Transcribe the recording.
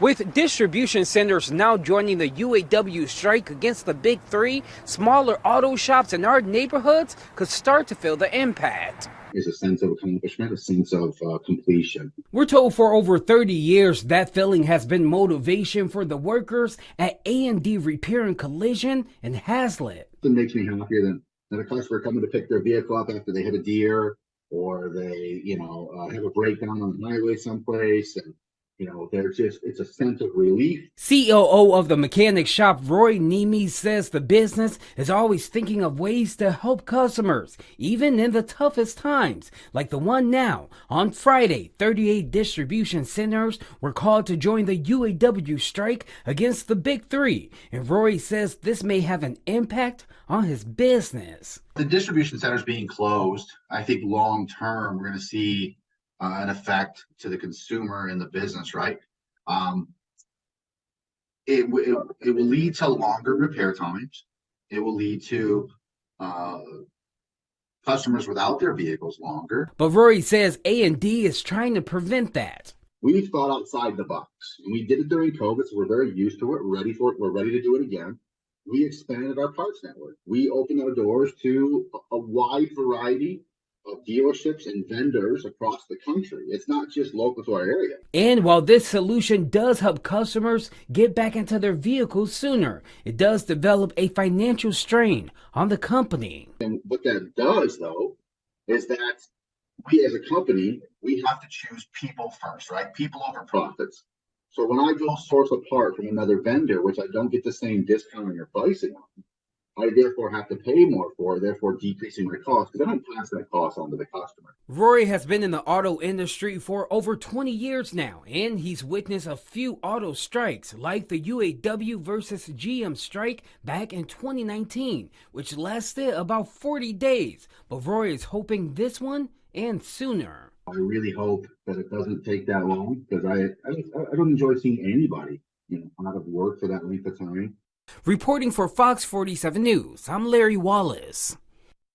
With distribution centers now joining the UAW strike against the big three, smaller auto shops in our neighborhoods could start to feel the impact. Is a sense of accomplishment, a sense of completion. We're told for over 30 years that feeling has been motivation for the workers at A&D Repair and Collision in Hazlitt. It makes me happier than a customer coming to pick their vehicle up after they hit a deer or they, have a breakdown on the highway someplace, and it's a sense of relief. COO of the mechanic shop, Roy Nemi, says the business is always thinking of ways to help customers, even in the toughest times, like the one now. On Friday, 38 distribution centers were called to join the UAW strike against the big three, and Roy says this may have an impact on his business. The distribution centers being closed, I think long term, we're going to see an effect to the consumer and the business, right? It will lead to longer repair times. It will lead to customers without their vehicles longer. But Rory says A&D is trying to prevent that. We've thought outside the box, and we did it during COVID, so we're very used to it. We're ready for it. We're ready to do it again. We expanded our parts network. We opened our doors to a wide variety of dealerships and vendors across the country. It's not just local to our area. And while this solution does help customers get back into their vehicles sooner, it does develop a financial strain on the company. And what that does, though, is that we as a company, we have to choose people first, right? People over profits. So when I go source a part from another vendor, which I don't get the same discount or pricing on, I therefore have to pay more for, therefore decreasing my cost, because I don't pass that cost on to the customer. Rory has been in the auto industry for over 20 years now, and he's witnessed a few auto strikes, like the UAW versus GM strike back in 2019, which lasted about 40 days. But Rory is hoping this one ends sooner. I really hope that it doesn't take that long, because I don't enjoy seeing anybody, out of work for that length of time. Reporting for Fox 47 News, I'm Larry Wallace.